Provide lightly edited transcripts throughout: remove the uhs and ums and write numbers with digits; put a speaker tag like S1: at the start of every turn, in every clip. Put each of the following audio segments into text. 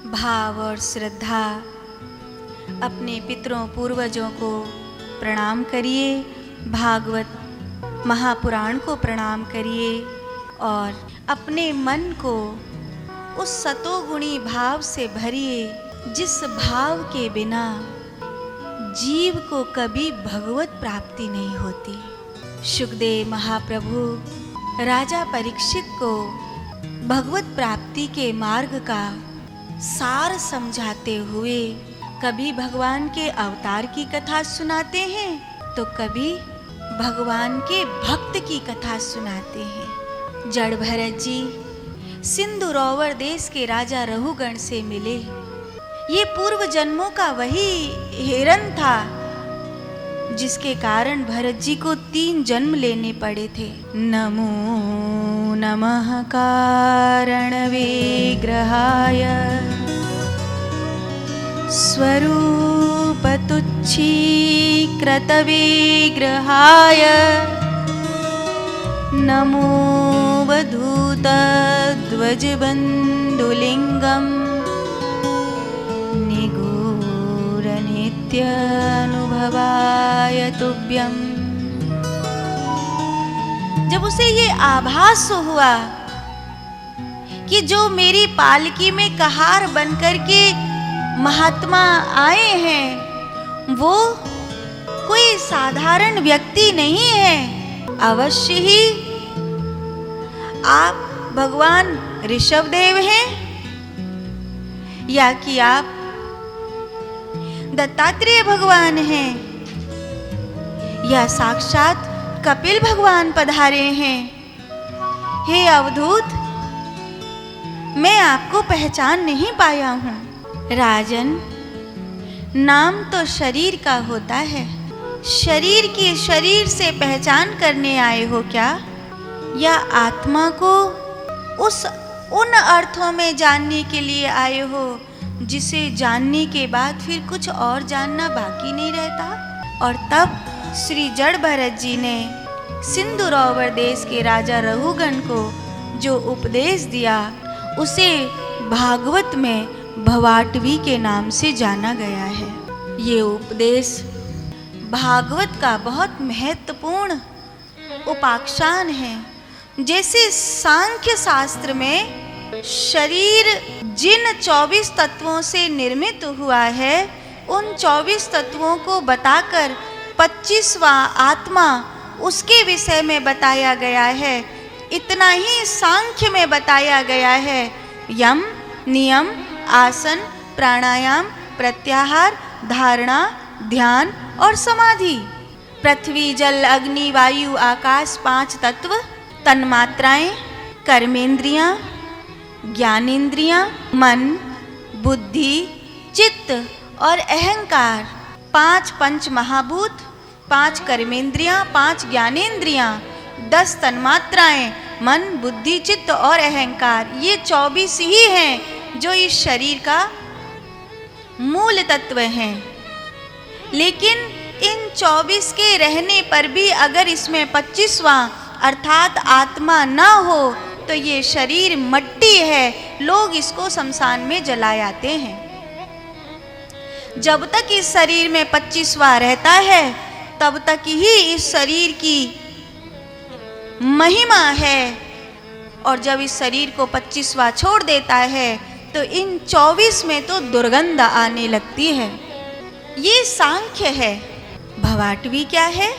S1: भाव और श्रद्धा अपने पितरों पूर्वजों को प्रणाम करिए, भागवत महापुराण को प्रणाम करिए और अपने मन को उस सतोगुणी भाव से भरिए जिस भाव के बिना जीव को कभी भगवत प्राप्ति नहीं होती। शुकदेव महाप्रभु राजा परीक्षित को भगवत प्राप्ति के मार्ग का सार समझाते हुए कभी भगवान के अवतार की कथा सुनाते हैं तो कभी भगवान के भक्त की कथा सुनाते हैं। जड़ भरत जी सिंधु रोवर देश के राजा रहुगण से मिले। ये पूर्व जन्मों का वही हिरन था जिसके कारण भरत जी को 3 जन्म लेने पड़े थे। नमो नमः कारण विग्रहाय स्वरूप तुच्छीकृत विग्रहाय नमो वधूत ध्वज बंधुलिंगम निगूढ़ नित्य अनुभवाय तुभ्यम। जब उसे ये आभास हुआ कि जो मेरी पालकी में कहार बनकर के महात्मा आए हैं वो कोई साधारण व्यक्ति नहीं है, अवश्य ही आप भगवान ऋषभदेव हैं या कि आप दत्तात्रेय भगवान हैं या साक्षात कपिल भगवान पधारे हैं। हे अवधूत, मैं आपको पहचान नहीं पाया हूँ। राजन, नाम तो शरीर का होता है, शरीर की शरीर से पहचान करने आए हो क्या, या आत्मा को उन अर्थों में जानने के लिए आए हो जिसे जानने के बाद फिर कुछ और जानना बाकी नहीं रहता। और तब श्री जड़ भरत जी ने सिंधु रोवर देश के राजा रहुगण को जो उपदेश दिया उसे भागवत में भवाटवी के नाम से जाना गया है। ये उपदेश भागवत का बहुत महत्वपूर्ण उपाख्यान है। जैसे सांख्य शास्त्र में शरीर जिन 24 तत्वों से निर्मित हुआ है उन 24 तत्वों को बताकर 25वां आत्मा उसके विषय में बताया गया है, इतना ही सांख्य में बताया गया है। यम, नियम, आसन, प्राणायाम, प्रत्याहार, धारणा, ध्यान और समाधि। पृथ्वी, जल, अग्नि, वायु, आकाश 5 तत्व, तन्मात्राएं, कर्मेंद्रियां, ज्ञानेंद्रियां, मन, बुद्धि, चित्त और अहंकार, 5 पंच महाभूत, 5 कर्मेंद्रियां, 5 ज्ञानेंद्रियां, 10 तन्मात्राएं, मन, बुद्धि, चित्त और अहंकार। ये 24 ही हैं जो इस शरीर का मूल तत्व हैं। लेकिन इन 24 के रहने पर भी अगर इसमें 25वां अर्थात आत्मा ना हो तो ये शरीर मट्टी है, लोग इसको शमशान में जला आते हैं। जब तक इस शरीर में 25वां रहता है तब तक ही इस शरीर की महिमा है, और जब इस शरीर को 25वां छोड़ देता है तो इन 24 में तो दुर्गंध आने लगती है। ये सांख्य है। भवाटवी क्या है?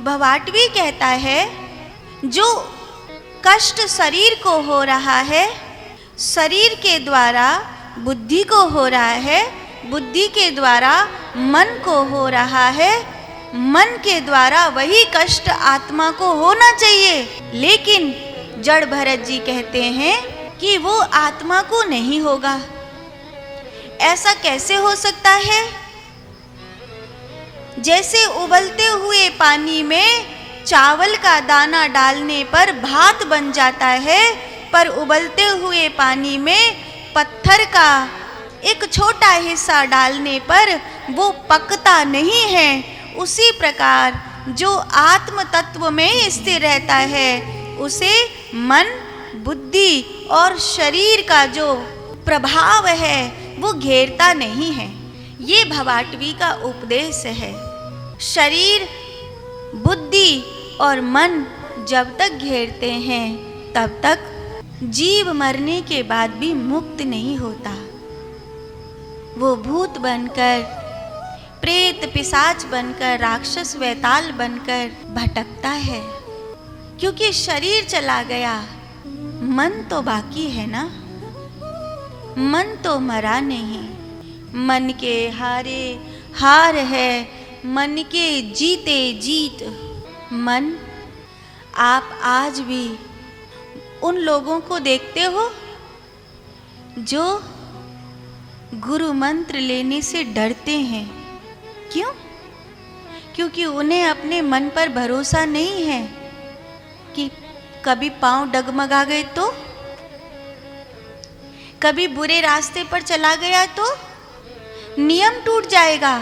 S1: भवाटवी कहता है जो कष्ट शरीर को हो रहा है, शरीर के द्वारा बुद्धि को हो रहा है, बुद्धि के द्वारा मन को हो रहा है, मन के द्वारा वही कष्ट आत्मा को होना चाहिए। लेकिन जड़ भरत जी कहते हैं कि वो आत्मा को नहीं होगा। ऐसा कैसे हो सकता है? जैसे उबलते हुए पानी में चावल का दाना डालने पर भात बन जाता है, पर उबलते हुए पानी में पत्थर का एक छोटा हिस्सा डालने पर वो पकता नहीं है, उसी प्रकार जो आत्म तत्व में स्थिर रहता है उसे मन, बुद्धि और शरीर का जो प्रभाव है वो घेरता नहीं है। ये भवाटवी का उपदेश है। शरीर, बुद्धि और मन जब तक घेरते हैं तब तक जीव मरने के बाद भी मुक्त नहीं होता। वो भूत बनकर, प्रेत पिशाच बनकर, राक्षस वैताल बनकर भटकता है। क्योंकि शरीर चला गया, मन तो बाकी है ना। मन तो मरा नहीं। मन के हारे हार है, मन के जीते जीत। मन, आप आज भी उन लोगों को देखते हो जो गुरु मंत्र लेने से डरते हैं। क्यों? क्योंकि उन्हें अपने मन पर भरोसा नहीं है कि कभी पांव डगमगा गए तो, कभी बुरे रास्ते पर चला गया तो नियम टूट जाएगा।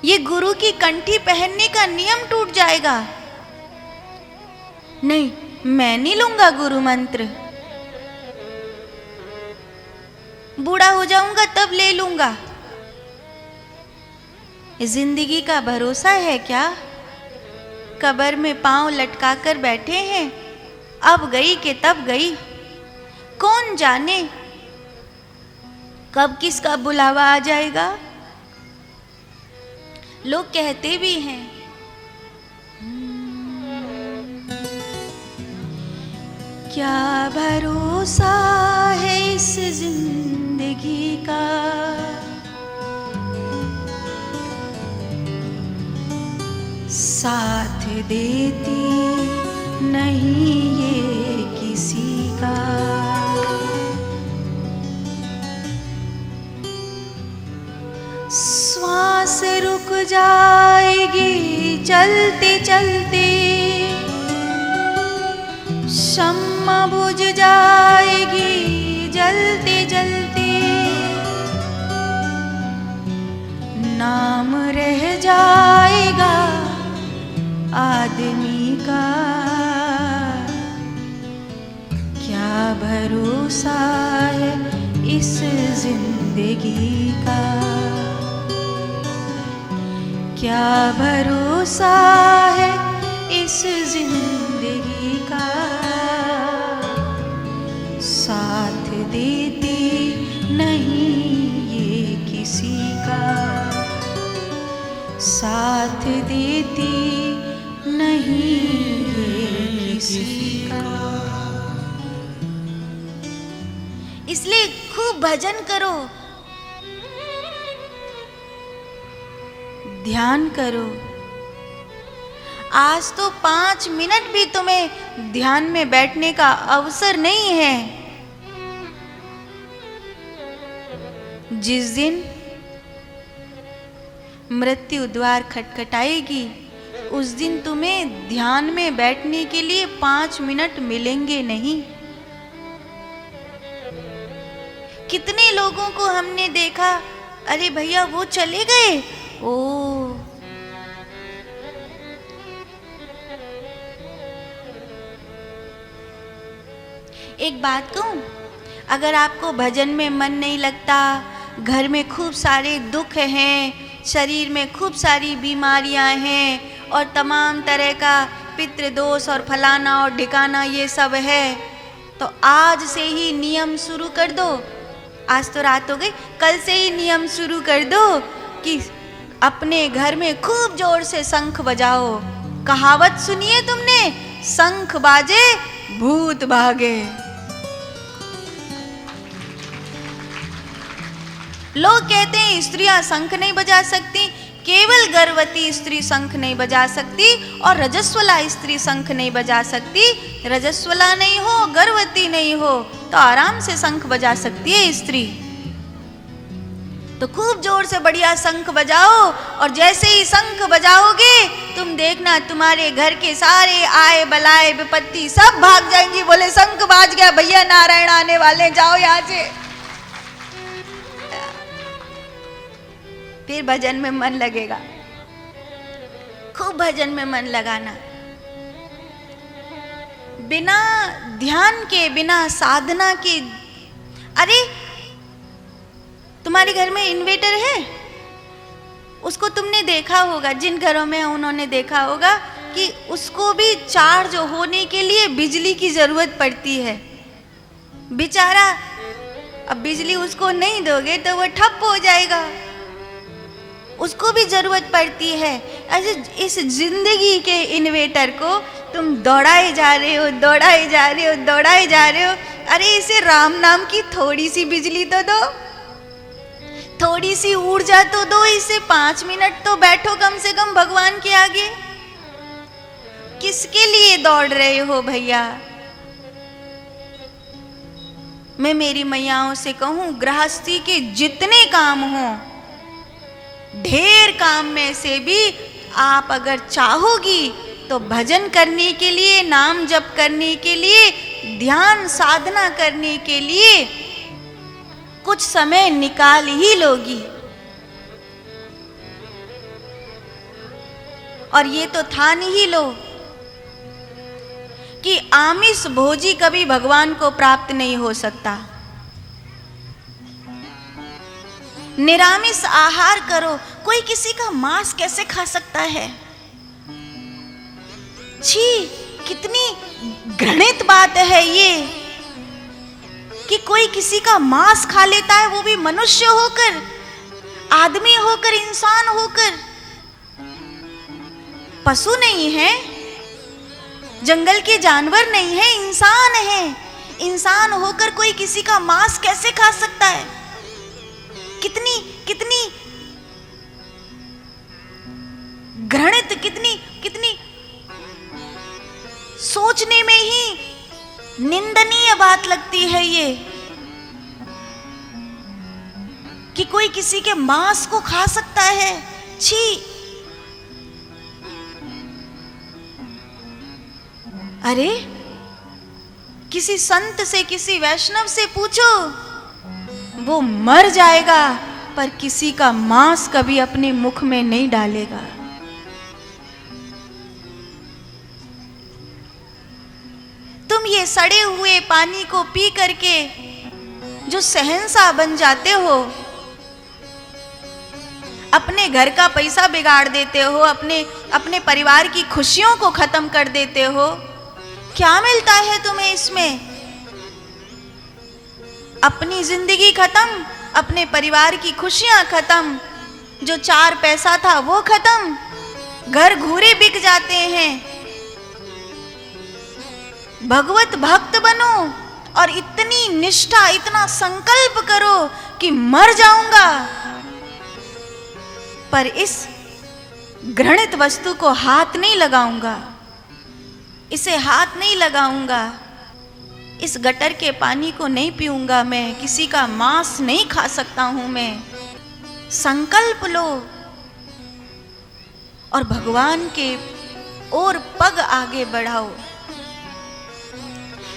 S1: ये गुरु की कंठी पहनने का नियम टूट जाएगा। नहीं, मैं नहीं लूंगा गुरु मंत्र। बूढ़ा हो जाऊंगा तब ले लूंगा। जिंदगी का भरोसा है क्या? कब्र में पांव लटकाकर बैठे हैं, अब गई के तब गई। कौन जाने कब किसका बुलावा आ जाएगा। लोग कहते भी हैं, क्या भरोसा है इस जिंदगी का, साथ देती नहीं ये किसी का। श्वास रुक जाएगी चलते चलते, शम्मा बुझ जाएगी जलते जलते, नाम रह जाएगा आदमी का, क्या भरोसा है इस जिंदगी का, क्या भरोसा है इस जिंदगी का, साथ देती नहीं ये किसी का, साथ देती नहीं ये किसी का। इसलिए खूब भजन करो, ध्यान करो। आज तो 5 मिनट भी तुम्हें ध्यान में बैठने का अवसर नहीं है। जिस दिन मृत्यु द्वार खटखटाएगी उस दिन तुम्हें ध्यान में बैठने के लिए 5 मिनट मिलेंगे नहीं। कितने लोगों को हमने देखा, अरे भैया वो चले गए, ओ एक बात कहूं, अगर आपको भजन में मन नहीं लगता, घर में खूब सारे दुख हैं, शरीर में खूब सारी बीमारियां हैं और तमाम तरह का पितृदोष और फलाना और ढिकाना ये सब है, तो आज से ही नियम शुरू कर दो। आज तो रात हो गई, कल से ही नियम शुरू कर दो कि अपने घर में खूब जोर से शंख बजाओ। कहावत सुनिए तुमने, शंख बाजे भूत भागे। लोग कहते हैं स्त्रियां शंख नहीं बजा सकती, केवल गर्भवती स्त्री शंख नहीं बजा सकती और रजस्वला स्त्री शंख नहीं बजा सकती। रजस्वला नहीं हो, गर्भवती नहीं हो तो आराम से शंख बजा सकती है स्त्री। तो खूब जोर से बढ़िया शंख बजाओ और जैसे ही शंख बजाओगे तुम देखना तुम्हारे घर के सारे आए बलाए विपत्ति सब भाग जाएंगी। बोले शंख बाज गया भैया, नारायण आने वाले, जाओ यहाँ से। फिर भजन में मन लगेगा, खूब भजन में मन लगाना। बिना ध्यान के, बिना साधना के, अरे तुम्हारे घर में इन्वर्टर है? उसको तुमने देखा होगा, जिन घरों में उन्होंने देखा होगा कि उसको भी चार्ज होने के लिए बिजली की जरूरत पड़ती है। बेचारा, अब बिजली उसको नहीं दोगे तो वो ठप हो जाएगा, उसको भी जरूरत पड़ती है। ऐसे इस जिंदगी के इन्वर्टर को तुम दौड़ाए जा रहे हो, दौड़ाए जा रहे हो, दौड़ाए जा रहे हो। अरे इसे राम नाम की थोड़ी सी बिजली तो दो, थोड़ी सी ऊर्जा तो दो इसे। 5 मिनट तो बैठो कम से कम भगवान के आगे। किसके लिए दौड़ रहे हो भैया? मैं मेरी मैयाओं से कहूं, गृहस्थी के जितने काम हों, ढेर काम में से भी आप अगर चाहोगी तो भजन करने के लिए, नाम जप करने के लिए, ध्यान साधना करने के लिए कुछ समय निकाल ही लोगी। और ये तो ठान ही लो कि आमिष भोजी कभी भगवान को प्राप्त नहीं हो सकता। निरामिष आहार करो। कोई किसी का मांस कैसे खा सकता है? छी, कितनी घृणित बात है ये कि कोई किसी का मांस खा लेता है, वो भी मनुष्य होकर, आदमी होकर, इंसान होकर। पशु नहीं है, जंगल के जानवर नहीं है, इंसान है। इंसान होकर कोई किसी का मांस कैसे खा सकता है? कितनी कितनी घृणित, कितनी सोचने में ही निंदनीय बात लगती है ये कि कोई किसी के मांस को खा सकता है। छी! अरे किसी संत से, किसी वैष्णव से पूछो, वो मर जाएगा पर किसी का मांस कभी अपने मुख में नहीं डालेगा। तुम ये सड़े हुए पानी को पी करके जो शहंशाह बन जाते हो, अपने घर का पैसा बिगाड़ देते हो, अपने परिवार की खुशियों को खत्म कर देते हो, क्या मिलता है तुम्हें इसमें? अपनी जिंदगी खत्म, अपने परिवार की खुशियां खत्म, जो 4 पैसा था वो खत्म, घर घूरे बिक जाते हैं। भगवत भक्त बनो और इतनी निष्ठा, इतना संकल्प करो कि मर जाऊंगा पर इस घृणित वस्तु को हाथ नहीं लगाऊंगा, इसे हाथ नहीं लगाऊंगा, इस गटर के पानी को नहीं पीऊंगा, मैं किसी का मांस नहीं खा सकता हूं मैं। संकल्प लो और भगवान के ओर पग आगे बढ़ाओ।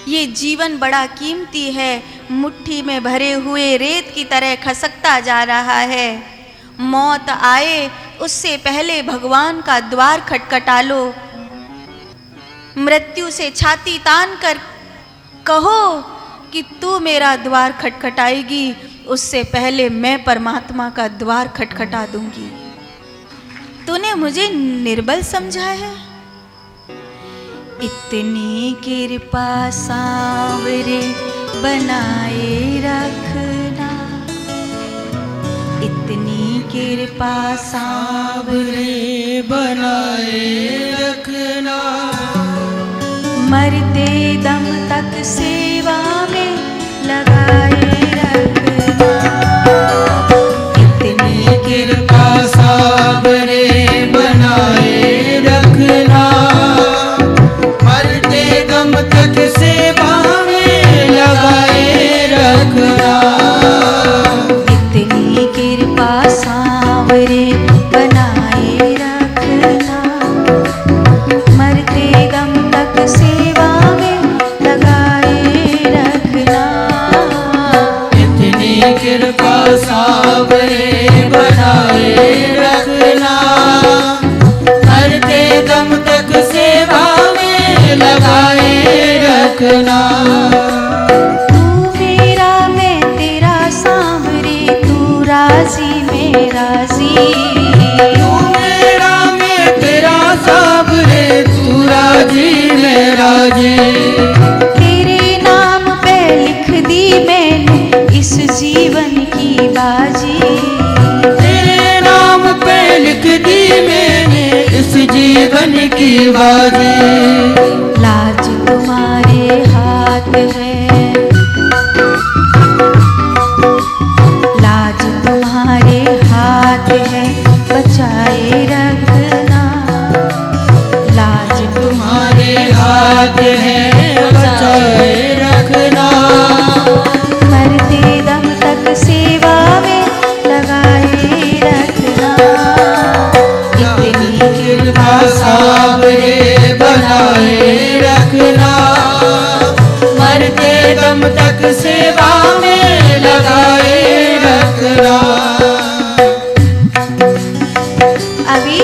S1: ये जीवन बड़ा कीमती है, मुट्ठी में भरे हुए रेत की तरह खसकता जा रहा है। मौत आए उससे पहले भगवान का द्वार खटखटा लो। मृत्यु से छाती तान कर कहो कि तू मेरा द्वार खटखटाएगी, उससे पहले मैं परमात्मा का द्वार खटखटा दूंगी। तूने मुझे निर्बल समझा है, इतनी कृपा सांवरे बनाए रखना, इतनी कृपा सांवरे बनाए रखना, मरते दम तक सेवा में लगाए रखना, इतनी कृपा सांवरे बनाए रखना, मरते दम तक सेवा में लगाए रखना, इतनी कृपा सांवरे बनाए रखना, मरते दम तक सेवा में लगाए रखना, इतनी कृपा सांवरे बनाए रखना, मरते दम तक सेवा में लगाए रखना। तू मेरा मैं तेरा सांवरे, तू मैंने इस जीवन की बाजी,
S2: तेरे नाम पे लिख दी मैंने इस जीवन की बाजी।
S1: लाज तुम्हारे हाथ है, लाज तुम्हारे हाथ है, बचाए रखना। लाज
S2: तुम्हारे हाथ है, बचाए रखना।
S1: मरते दम तक सेवा में लगाए रखना। इतनी
S2: कृपा साबरे बनाए रखना। मरते दम तक सेवा में लगाए रखना।
S1: अभी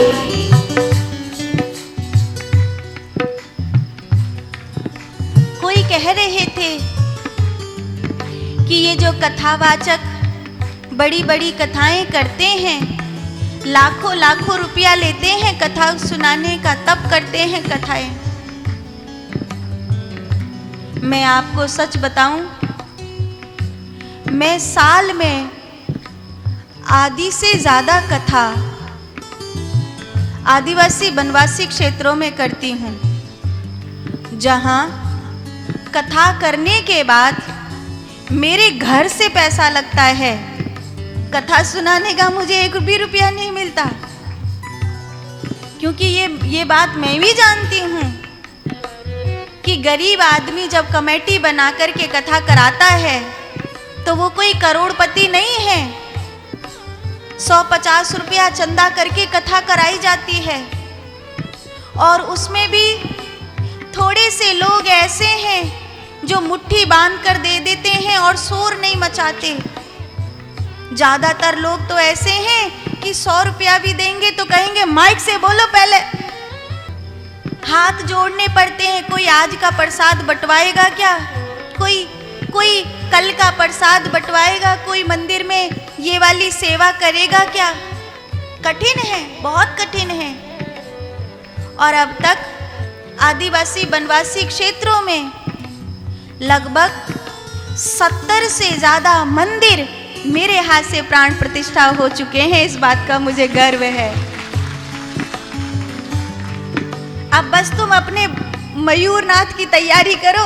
S1: कोई कह रहे थे कि ये जो कथावाचक बड़ी बड़ी कथाएं करते हैं, लाखों लाखों रुपया लेते हैं कथा सुनाने का, तब करते हैं कथाएं। मैं आपको सच बताऊं, मैं साल में आधी से ज्यादा कथा आदिवासी वनवासी क्षेत्रों में करती हूँ, जहाँ कथा करने के बाद मेरे घर से पैसा लगता है। कथा सुनाने का मुझे एक भी रुपया नहीं मिलता, क्योंकि ये बात मैं भी जानती हूँ कि गरीब आदमी जब कमेटी बना करके कथा कराता है तो वो कोई करोड़पति नहीं है। 150 रुपया चंदा करके कथा कराई जाती है, और उसमें भी थोड़े से लोग ऐसे हैं जो मुट्ठी बांध कर दे देते हैं और शोर नहीं मचाते। ज्यादातर लोग तो ऐसे हैं कि 100 रुपया भी देंगे तो कहेंगे माइक से बोलो पहले। हाथ जोड़ने पड़ते हैं। कोई आज का प्रसाद बंटवाएगा क्या, कोई कल का प्रसाद बंटवाएगा, कोई मंदिर में ये वाली सेवा करेगा क्या? कठिन है, बहुत कठिन है। और अब तक आदिवासी वनवासी क्षेत्रों में लगभग 70 से ज्यादा मंदिर मेरे हाथ से प्राण प्रतिष्ठा हो चुके हैं। इस बात का मुझे गर्व है। अब बस तुम अपने मयूरनाथ की तैयारी करो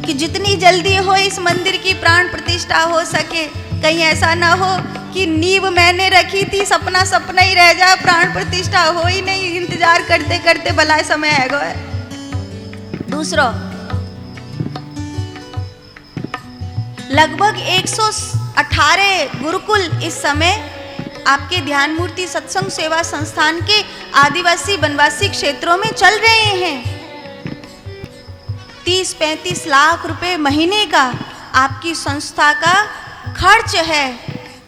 S1: कि जितनी जल्दी हो इस मंदिर की प्राण प्रतिष्ठा हो सके। कहीं ऐसा ना हो कि नींव मैंने रखी थी, सपना सपना ही रह जाए, प्राण प्रतिष्ठा हो ही नहीं। इंतजार करते करते भला समय है। दूसरा, लगभग 118 गुरुकुल इस समय आपके ध्यान मूर्ति सत्संग सेवा संस्थान के आदिवासी वनवासी क्षेत्रों में चल रहे हैं। 30-35 लाख रुपए महीने का आपकी संस्था का खर्च है।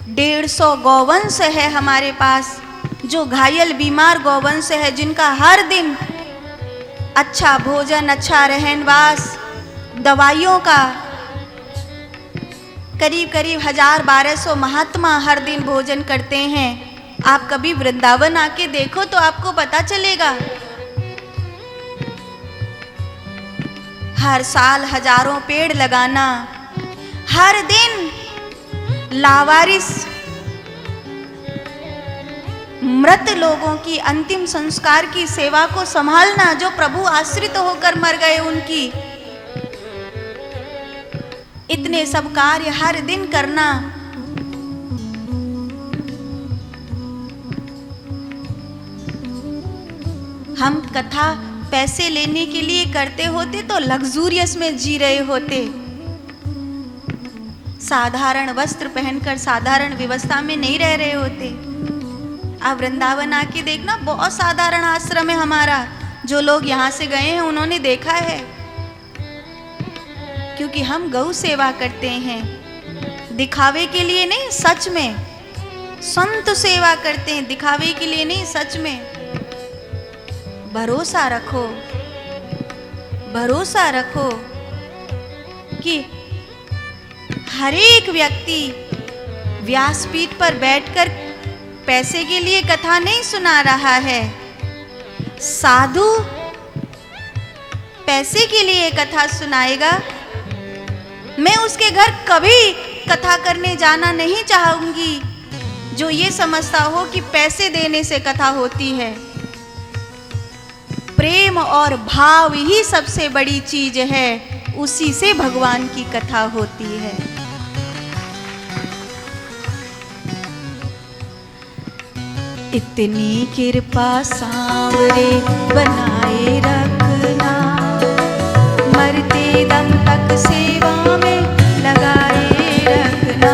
S1: 150 गौवंश है हमारे पास, जो घायल बीमार गौवंश है, जिनका हर दिन अच्छा भोजन, अच्छा रहनवास, दवाइयों का करीब 1000-1200 महात्मा हर दिन भोजन करते हैं। आप कभी वृंदावन आके देखो तो आपको पता चलेगा। हर साल हजारों पेड़ लगाना, हर दिन लावारिस मृत लोगों की अंतिम संस्कार की सेवा को संभालना, जो प्रभु आश्रित होकर मर गए उनकी, इतने सब कार्य हर दिन करना। हम कथा पैसे लेने के लिए करते होते तो लग्जूरियस में जी रहे होते, साधारण वस्त्र पहनकर साधारण व्यवस्था में नहीं रह रहे होते। आप वृंदावन आके देखना, बहुत साधारण आश्रम है हमारा। जो लोग यहाँ से गए हैं उन्होंने देखा है, क्योंकि हम गौ सेवा करते हैं। दिखावे के लिए नहीं, सच में संत सेवा करते हैं। दिखावे के लिए नहीं, सच में। भरोसा रखो, भरोसा रखो कि हर एक व्यक्ति व्यासपीठ पर बैठकर पैसे के लिए कथा नहीं सुना रहा है। साधु पैसे के लिए कथा सुनाएगा, मैं उसके घर कभी कथा करने जाना नहीं चाहूंगी जो ये समझता हो कि पैसे देने से कथा होती है। प्रेम और भाव ही सबसे बड़ी चीज है, उसी से भगवान की कथा होती है। इतनी कृपा सांवरे बनाए रखना, मरते दम तक सेवा में लगाए रखना।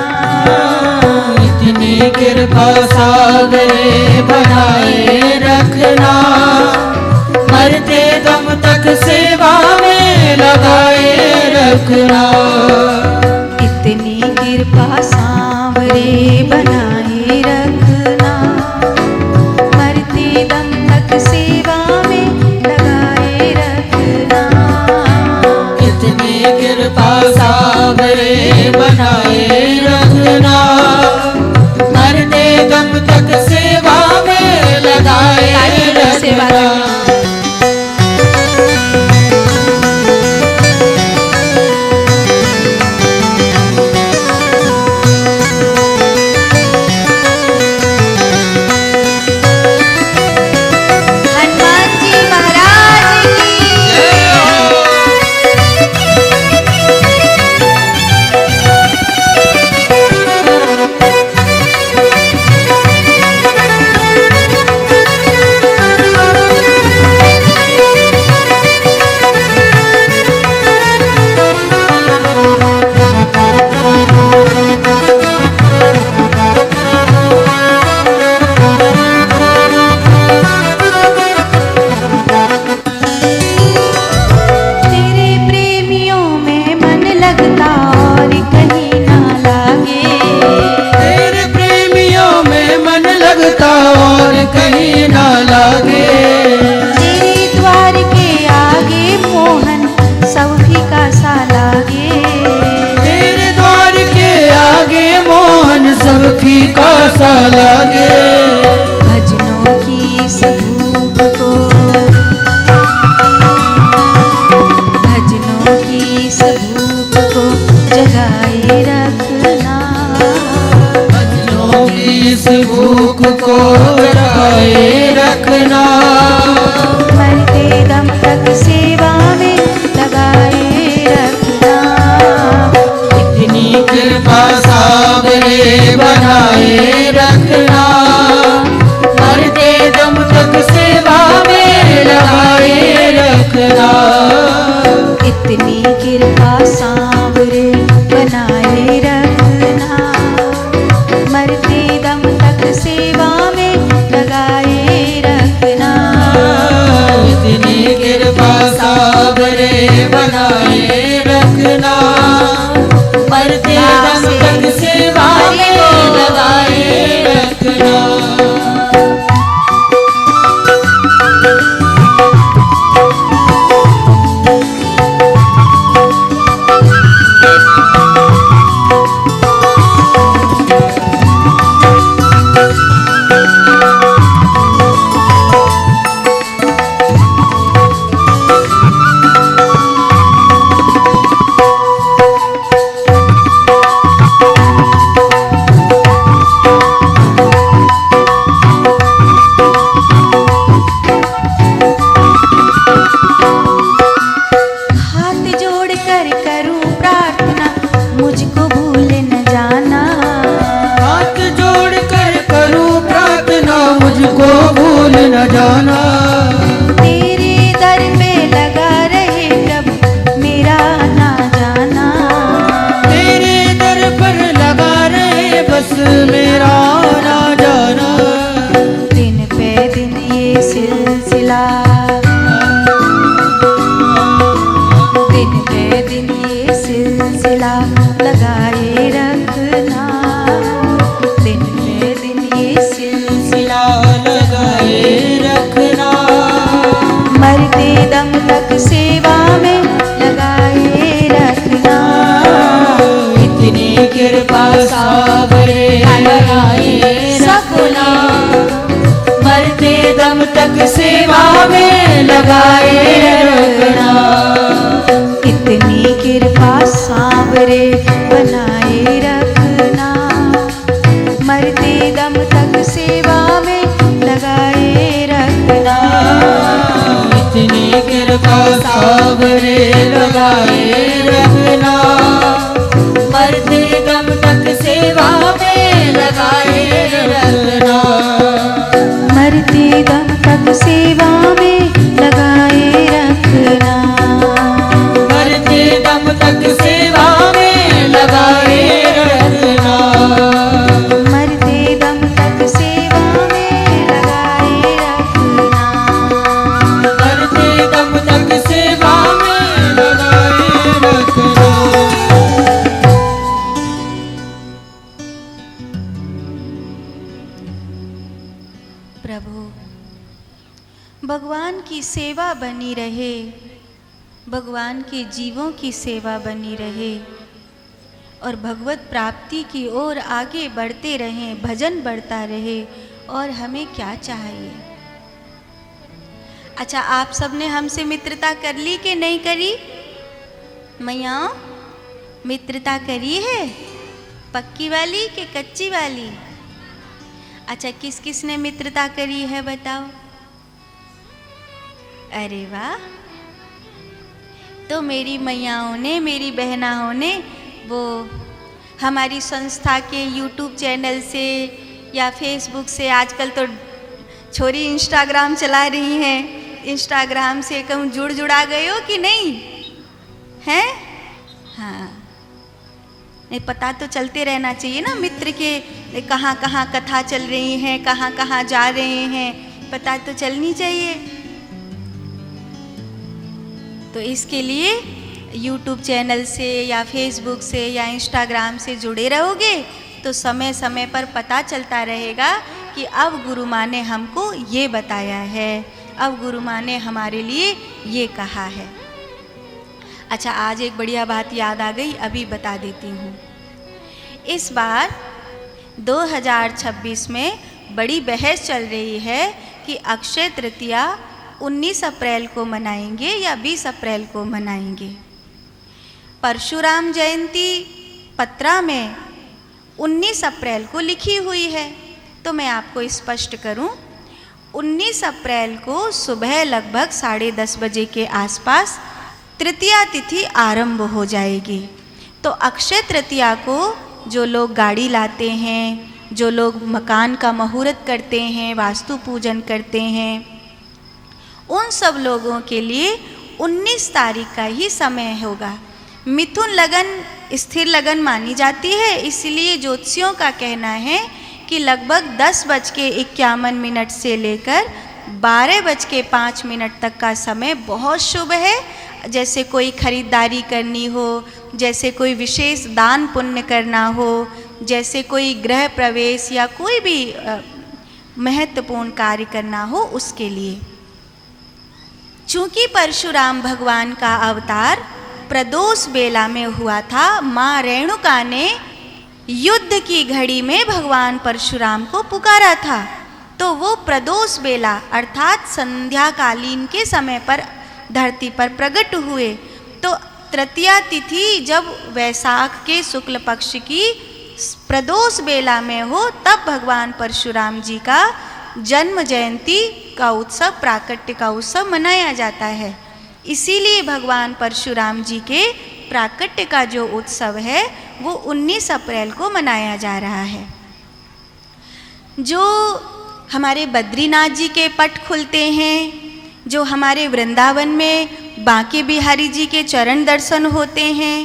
S2: इतनी कृपा सांवरे बनाए रखना, मरते दम तक सेवा में लगाए रखना।
S1: इतनी कृपा सांवरे बनाए रखना, मरते दम तक सेवा में लगाए रखना।
S2: इतनी कृपा सांवरे बनाए रखना, मरते दम तक सेवा में लगाए रखना। फीका सा लागे
S1: भजनों की इस धूप को, भजनों की इस धूप को जगाए रखना।
S2: भजनों की इस भूख को जगाए रखना,
S1: मरते दम तक सेवा में लगाए रखना।
S2: इतनी कृपा सांवरे बनाए रखना, मरते दम तक सेवा में लगाए रखना।
S1: इतनी कृपा सांवरे बनाए रखना, मरते दम तक सेवा में लगाए रखना।
S2: इतनी कृपा सांवरे बनाए रखना, मरते दम तक सेवा में लगाए रखना। न जाना
S1: तेरे दर पे लगा रहे प्रभु मेरा ना जाना,
S2: तेरे दर पर लगा रहे बस मेरा ना जाना।
S1: दिन पे दिन ये सिलसिला, दिन पे दिन ये सिलसिला लगाए रखना, दिन पे दिन ये सिलसिला
S2: लगाए रखना,
S1: मरते दम तक सेवा में लगाए रखना।
S2: इतनी कृपा सावरे लगाए रखना, मरते दम तक सेवा में लगाए रखना। लगाए रखना, मरते दम तक सेवा में लगाए रखना,
S1: मरते दम तक सेवा में लगाए रखना,
S2: मरते दम तक सेवा में लगाए रखना,
S1: मरते दम तक सेवा में लगाए रखना,
S2: मरते दम तक सेवा में लगाए रखना।
S1: प्रभु, भगवान की सेवा बनी रहे, भगवान के जीवों की सेवा बनी रहे और भगवत प्राप्ति की ओर आगे बढ़ते रहें, भजन बढ़ता रहे। और हमें क्या चाहिए? अच्छा, आप सबने हमसे मित्रता कर ली कि नहीं करी? मैयाओं, मित्रता करी है? पक्की वाली कि कच्ची वाली? अच्छा, किस किस ने मित्रता करी है बताओ? अरे वाह! तो मेरी मैयाओं ने, मेरी बहनाओं ने वो हमारी संस्था के YouTube चैनल से या फेसबुक से, आजकल तो छोरी इंस्टाग्राम चला रही हैं, इंस्टाग्राम से कहूँ जुड़ा गए हो कि नहीं? हैं? हाँ, नहीं, पता तो चलते रहना चाहिए ना मित्र के, कहाँ कहाँ कथा चल रही हैं, कहाँ कहाँ जा रहे हैं, पता तो चलनी चाहिए। तो इसके लिए YouTube चैनल से या फेसबुक से या इंस्टाग्राम से जुड़े रहोगे तो समय समय पर पता चलता रहेगा कि अब गुरु माँ ने हमको ये बताया है, अब गुरु माँ ने हमारे लिए ये कहा है। अच्छा, आज एक बढ़िया बात याद आ गई, अभी बता देती हूँ। इस बार 2026 में बड़ी बहस चल रही है कि अक्षय तृतीया 19 अप्रैल को मनाएंगे या 20 अप्रैल को मनाएंगे। परशुराम जयंती पत्रा में 19 अप्रैल को लिखी हुई है, तो मैं आपको स्पष्ट करूं, 19 अप्रैल को सुबह लगभग 10:30 बजे के आसपास तृतीया तिथि आरंभ हो जाएगी। तो अक्षय तृतीया को जो लोग गाड़ी लाते हैं, जो लोग मकान का मुहूर्त करते हैं, वास्तु पूजन करते हैं, उन सब लोगों के लिए 19 तारीख का ही समय होगा। मिथुन लगन स्थिर लगन मानी जाती है, इसलिए ज्योतिषियों का कहना है कि लगभग 10:51 से लेकर 12:05 तक का समय बहुत शुभ है। जैसे कोई खरीदारी करनी हो, जैसे कोई विशेष दान पुण्य करना हो, जैसे कोई गृह प्रवेश या कोई भी महत्वपूर्ण कार्य करना हो, उसके लिए। चूंकि परशुराम भगवान का अवतार प्रदोष बेला में हुआ था, माँ रेणुका ने युद्ध की घड़ी में भगवान परशुराम को पुकारा था, तो वो प्रदोष बेला अर्थात संध्याकालीन के समय पर धरती पर प्रकट हुए। तो तृतीया तिथि जब वैशाख के शुक्ल पक्ष की प्रदोष बेला में हो, तब भगवान परशुराम जी का जन्म जयंती का उत्सव, प्राकट्य का उत्सव मनाया जाता है। इसीलिए भगवान परशुराम जी के प्राकट्य का जो उत्सव है वो 19 अप्रैल को मनाया जा रहा है। जो हमारे बद्रीनाथ जी के पट खुलते हैं, जो हमारे वृंदावन में बांके बिहारी जी के चरण दर्शन होते हैं,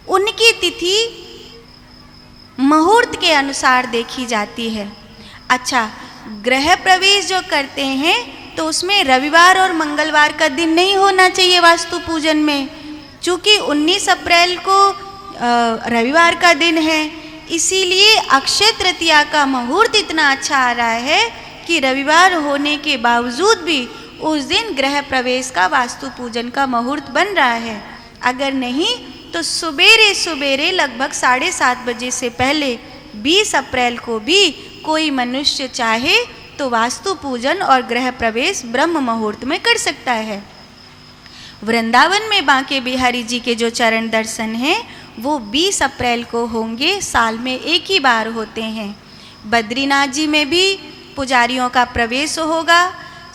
S1: उनकी तिथि मुहूर्त के अनुसार देखी जाती है। अच्छा, गृह प्रवेश जो करते हैं तो उसमें रविवार और मंगलवार का दिन नहीं होना चाहिए वास्तु पूजन में, चूँकि 19 अप्रैल को रविवार का दिन है। इसीलिए अक्षय तृतीया का मुहूर्त इतना अच्छा आ रहा है कि रविवार होने के बावजूद भी उस दिन गृह प्रवेश का वास्तु पूजन का मुहूर्त बन रहा है। अगर नहीं तो सुबेरे सुबेरे लगभग 7:30 बजे से पहले 20 अप्रैल को भी कोई मनुष्य चाहे तो वास्तु पूजन और गृह प्रवेश ब्रह्म मुहूर्त में कर सकता है। वृंदावन में बांके बिहारी जी के जो चरण दर्शन हैं वो 20 अप्रैल को होंगे, साल में एक ही बार होते हैं। बद्रीनाथ जी में भी पुजारियों का प्रवेश होगा।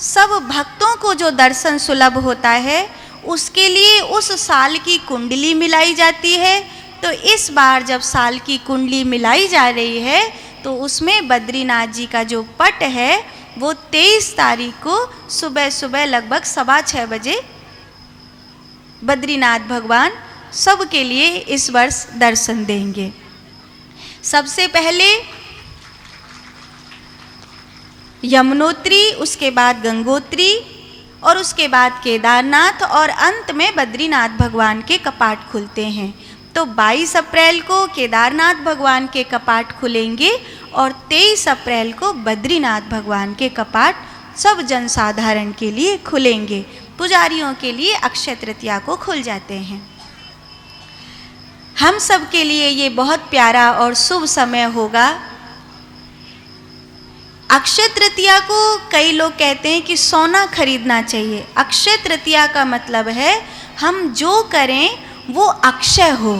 S1: सब भक्तों को जो दर्शन सुलभ होता है उसके लिए उस साल की कुंडली मिलाई जाती है। तो इस बार जब साल की कुंडली मिलाई जा रही है तो उसमें बद्रीनाथ जी का जो पट है वो 23 तारीख को सुबह सुबह लगभग 6:15 बजे बद्रीनाथ भगवान सबके लिए इस वर्ष दर्शन देंगे। सबसे पहले यमुनोत्री, उसके बाद गंगोत्री और उसके बाद केदारनाथ और अंत में बद्रीनाथ भगवान के कपाट खुलते हैं। तो 22 अप्रैल को केदारनाथ भगवान के कपाट खुलेंगे और 23 अप्रैल को बद्रीनाथ भगवान के कपाट सब जनसाधारण के लिए खुलेंगे। पुजारियों के लिए अक्षय तृतीया को खुल जाते हैं। हम सब के लिए ये बहुत प्यारा और शुभ समय होगा। अक्षय तृतीया को कई लोग कहते हैं कि सोना खरीदना चाहिए। अक्षय तृतीया का मतलब है हम जो करें वो अक्षय हो।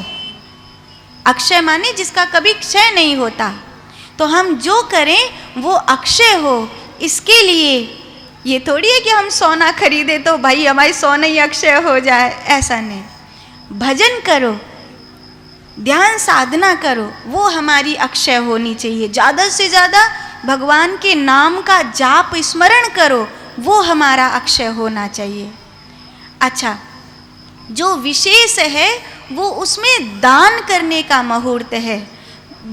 S1: अक्षय माने जिसका कभी क्षय नहीं होता। तो हम जो करें वो अक्षय हो। इसके लिए ये थोड़ी है कि हम सोना खरीदे तो भाई हमारी सोना ही अक्षय हो जाए, ऐसा नहीं। भजन करो, ध्यान साधना करो, वो हमारी अक्षय होनी चाहिए। ज़्यादा से ज़्यादा भगवान के नाम का जाप स्मरण करो, वो हमारा अक्षय होना चाहिए। अच्छा, जो विशेष है वो उसमें दान करने का मुहूर्त है।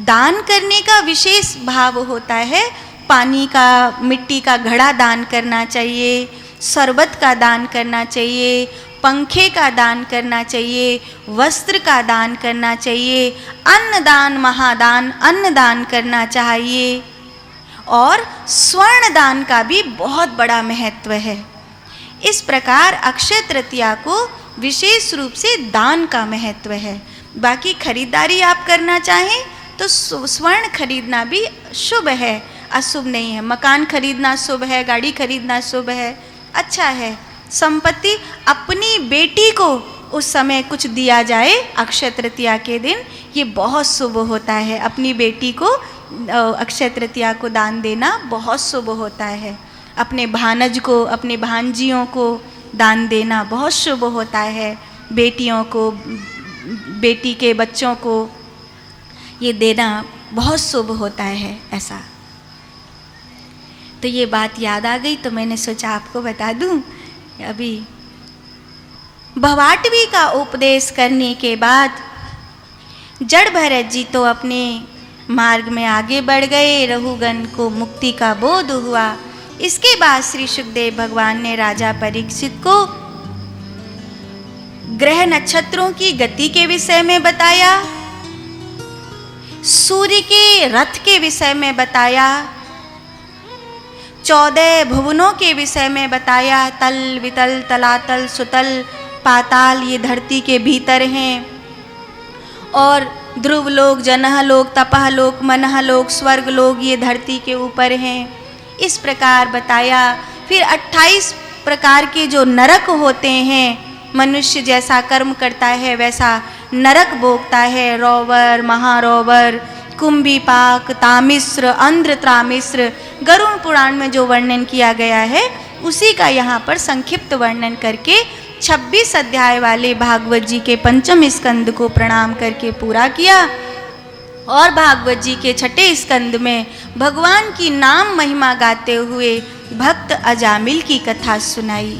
S1: दान करने का विशेष भाव होता है। पानी का, मिट्टी का घड़ा दान करना चाहिए, शरबत का दान करना चाहिए, पंखे का दान करना चाहिए, वस्त्र का दान करना चाहिए, अन्नदान महादान अन्नदान करना चाहिए और स्वर्ण दान का भी बहुत बड़ा महत्व है। इस प्रकार अक्षय तृतीया को विशेष रूप से दान का महत्व है। बाकी खरीदारी आप करना चाहें तो स्वर्ण खरीदना भी शुभ है, अशुभ नहीं है। मकान खरीदना शुभ है, गाड़ी खरीदना शुभ है, अच्छा है। संपत्ति अपनी बेटी को उस समय कुछ दिया जाए अक्षय तृतीया के दिन, ये बहुत शुभ होता है। अपनी बेटी को अक्षय तृतीया को दान देना बहुत शुभ होता है। अपने भानज को, अपने भांजियों को दान देना बहुत शुभ होता है। बेटियों को, बेटी के बच्चों को ये देना बहुत शुभ होता है ऐसा। तो ये बात याद आ गई तो मैंने सोचा आपको बता दूं। अभी भवाटवी का उपदेश करने के बाद जड़ भरत जी तो अपने मार्ग में आगे बढ़ गए। रघुगण को मुक्ति का बोध हुआ। इसके बाद श्री सुखदेव भगवान ने राजा परीक्षित को ग्रह नक्षत्रों की गति के विषय में बताया, सूर्य के रथ के विषय में बताया, 14 भुवनों के विषय में बताया। तल, वितल, तलातल, सुतल, पाताल ये धरती के भीतर हैं और ध्रुव लोक, जनह लोक, तपह लोक, मनह लोक, स्वर्ग लोक ये धरती के ऊपर हैं। इस प्रकार बताया। फिर 28 प्रकार के जो नरक होते हैं, मनुष्य जैसा कर्म करता है वैसा नरक भोगता है। रोवर, महारोवर, कुंभीपाक, तामिश्र, अंध्र, त्रामिश्र, गरुड़ पुराण में जो वर्णन किया गया है उसी का यहाँ पर संक्षिप्त वर्णन करके 26 अध्याय वाले भागवत जी के 5वें स्कंद को प्रणाम करके पूरा किया और भागवत जी के 6ठे स्कंद में भगवान की नाम महिमा गाते हुए भक्त अजामिल की कथा सुनाई।